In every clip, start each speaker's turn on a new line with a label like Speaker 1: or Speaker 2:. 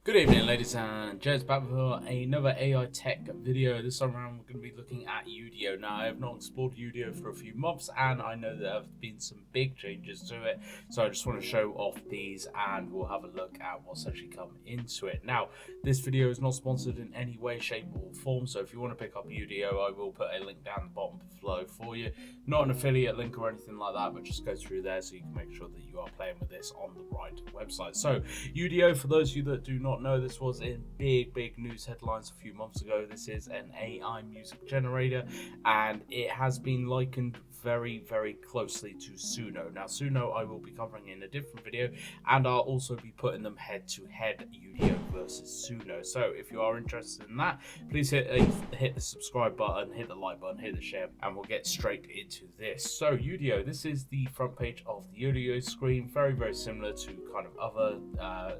Speaker 1: Good evening, ladies and gents, back with another AI tech video. This time around we're going to be looking at Udio. Now, I have not explored Udio for a few months and I know there have been some big changes to it, so I just want to show off these and we'll have a look at what's actually come into it. Now, this video is not sponsored in any way, shape or form, so if you want to pick up Udio, I will put a link down the bottom below for you. Not an affiliate link or anything like that, but just go through there so you can make sure that you are playing with this on the right website. So, Udio, for those of you that do not know, this was in big news headlines a few months ago. This is an AI music generator and it has been likened very closely to Suno. Now, Suno I will be covering in a different video, and I'll also be putting them head to head, Udio versus Suno. So if you are interested in that, please hit the subscribe button, hit the like button, hit the share, and we'll get straight into this. So Udio, this is the front page of the Udio screen, very similar to kind of other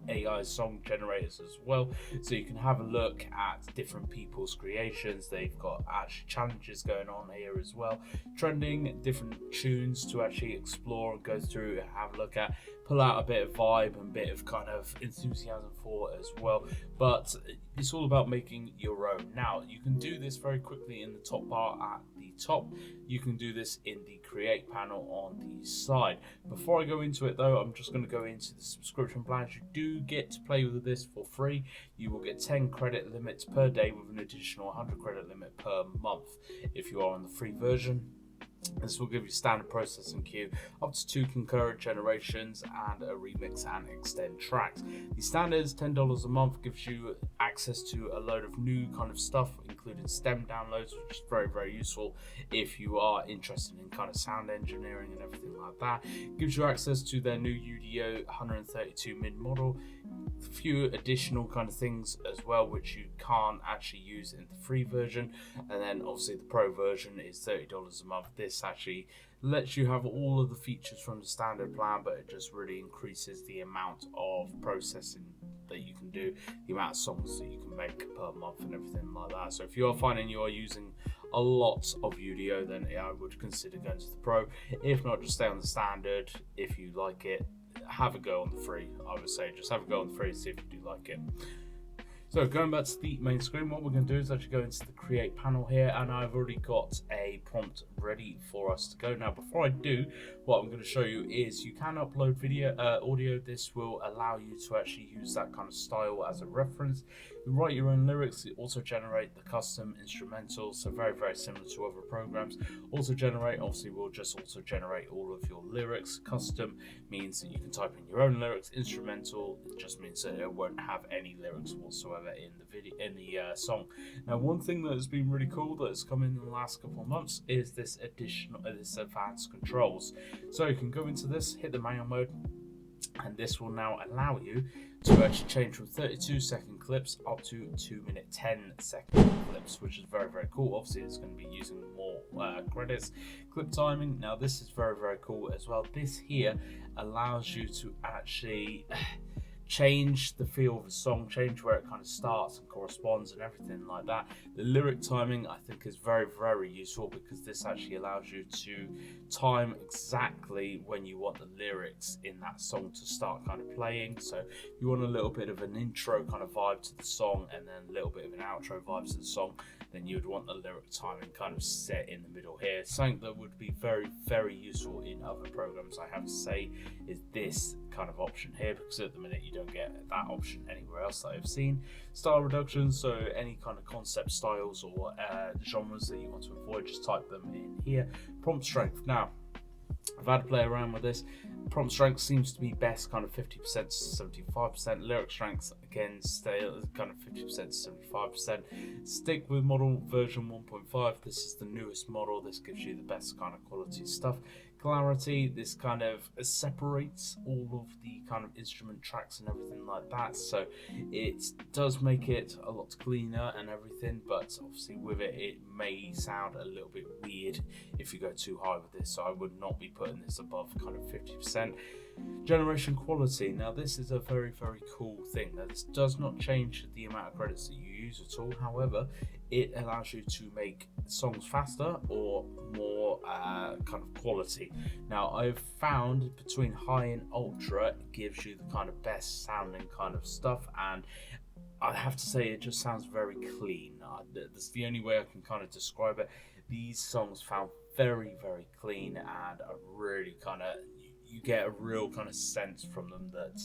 Speaker 1: AI song generators as well, so you can have a look at different people's creations. They've got actually challenges going on here as well, trending different tunes to actually explore and go through and have a look at, pull out a bit of vibe and bit of kind of enthusiasm for as well. But it's all about making your own. Now, you can do this very quickly in the top bar at the top. You can do this in the create panel on the side. Before I go into it though, I'm just going to go into the subscription plans. You do get to play with this for free. You will get 10 credit limits per day with an additional 100 credit limit per month if you are on the free version. This will give you standard processing queue, up to 2 concurrent generations, and a remix and extend tracks. The standard is $10 a month, gives you access to a load of new kind of stuff, including stem downloads, which is very useful if you are interested in kind of sound engineering and everything like that. Gives you access to their new Udio 132 min model, a few additional kind of things as well which you can't actually use in the free version, and then obviously the pro version is $30 a month. This actually lets you have all of the features from the standard plan, but it just really increases the amount of processing that you can do, the amount of songs that you can make per month and everything like that. So if you are finding you are using a lot of Udio, then I would consider going to the pro. If not, just stay on the standard. If you like it, have a go on the free. I would say just have a go on the free, see if you do like it. So going back to the main screen, what we're going to do is actually go into the create panel here, and I've already got a prompt ready for us to go. Now, before I do, what I'm going to show you is you can upload video, audio. This will allow you to actually use that kind of style as a reference. You write your own lyrics. You also generate the custom instrumentals, so very similar to other programs. Also generate, obviously we'll just also generate all of your lyrics. Custom means that you can type in your own lyrics. Instrumental, it just means that it won't have any lyrics whatsoever in the video, in the song. Now, one thing that has been really cool that has come in the last couple of months is this this advanced controls. So you can go into this, hit the manual mode, and this will now allow you to actually change from 32-second clips up to 2-minute 10-second clips, which is very cool. Obviously it's going to be using more credits. Clip timing, now this is very cool as well. This here allows you to actually change the feel of a song, change where it kind of starts and corresponds and everything like that. The lyric timing I think is very useful, because this actually allows you to time exactly when you want the lyrics in that song to start kind of playing. So if you want a little bit of an intro kind of vibe to the song and then a little bit of an outro vibe to the song, then you would want the lyric timing kind of set in the middle here. Something that would be very useful in other programs, I have to say, is this kind of option here, because at the minute you don't get that option anywhere else that I've seen. Style reduction, so any kind of concept styles or genres that you want to avoid, just type them in here. Prompt strength, now I've had to play around with this. Prompt strength seems to be best kind of 50% to 75%. Lyric strength again stay kind of 50% to 75%. Stick with model version 1.5. This is the newest model. This gives you the best kind of quality stuff. Clarity, this kind of separates all of the kind of instrument tracks and everything like that, so it does make it a lot cleaner and everything, but obviously with it, it may sound a little bit weird if you go too high with this, so I would not be putting this above kind of 50%. Generation quality. Now this is a very, very cool thing. Now this does not change the amount of credits that you use at all. However, it allows you to make songs faster or more kind of quality. Now I've found between high and ultra, it gives you the kind of best sounding kind of stuff, and I have to say it just sounds very clean. That's the only way I can kind of describe it. These songs sound very, very clean, and are really kind of, you get a real kind of sense from them that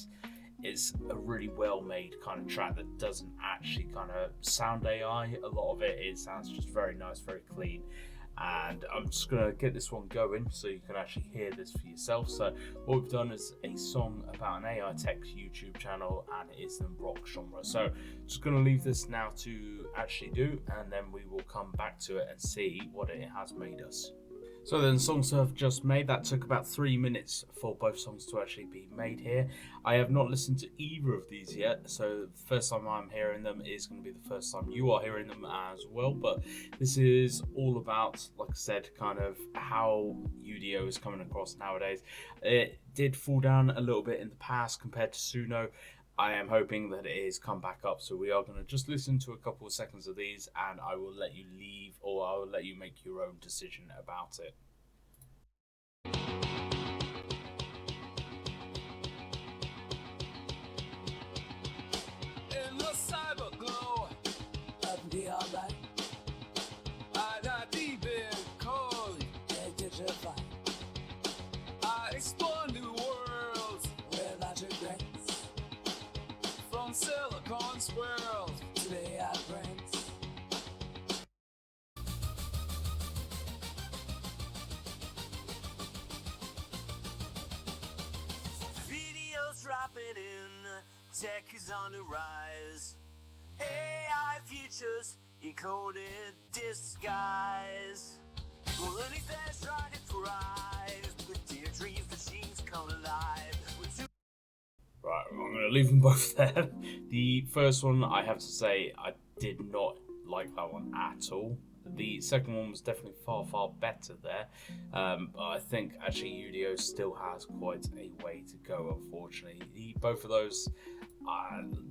Speaker 1: it's a really well made kind of track that doesn't actually kind of sound AI. A lot of it sounds just very nice, very clean. And I'm just gonna get this one going so you can actually hear this for yourself. So what we've done is a song about an AI tech YouTube channel, and it's in rock genre. So just gonna leave this now to actually do, and then we will come back to it and see what it has made us. So then, songs I've just made, that took about 3 minutes for both songs to actually be made here. I have not listened to either of these yet, so the first time I'm hearing them is going to be the first time you are hearing them as well. But this is all about, like I said, kind of how Udio is coming across nowadays. It did fall down a little bit in the past compared to Suno. I am hoping that it has come back up, so we are going to just listen to a couple of seconds of these, and I will let you leave, or I will let you make your own decision about it.
Speaker 2: In the cyber glow of neon light, I dive deep in cold and digify. I explore new worlds where logic reigns. From silicon swirls to the AI brains.
Speaker 3: Videos dropping in, tech is on the rise. AI futures, encoded disguise. Learning fast, trying to thrive. With dear dreams, machines come alive.
Speaker 1: Right, I'm going to leave them both there. The first one, I have to say, I did not like that one at all. The second one was definitely far, far better there. But I think actually Udio still has quite a way to go, unfortunately. Both of those,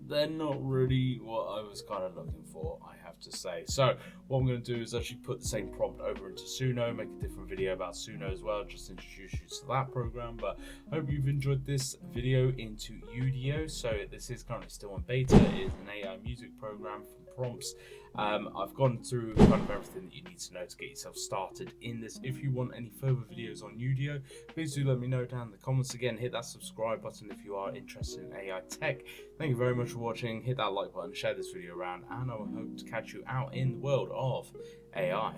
Speaker 1: they're not really what I was kind of looking for, I have to say. So what I'm going to do is actually put the same prompt over into Suno, make a different video about Suno as well, just introduce you to that program. But I hope you've enjoyed this video into Udio. So this is currently still in beta. It is an AI music program from prompts. I've gone through kind of everything that you need to know to get yourself started in this. If you want any further videos on Udio, please do let me know down in the comments. Again, hit that subscribe button if you are interested in AI tech. Thank you very much for watching. Hit that like button, share this video around, and I will hope to catch you out in the world of AI.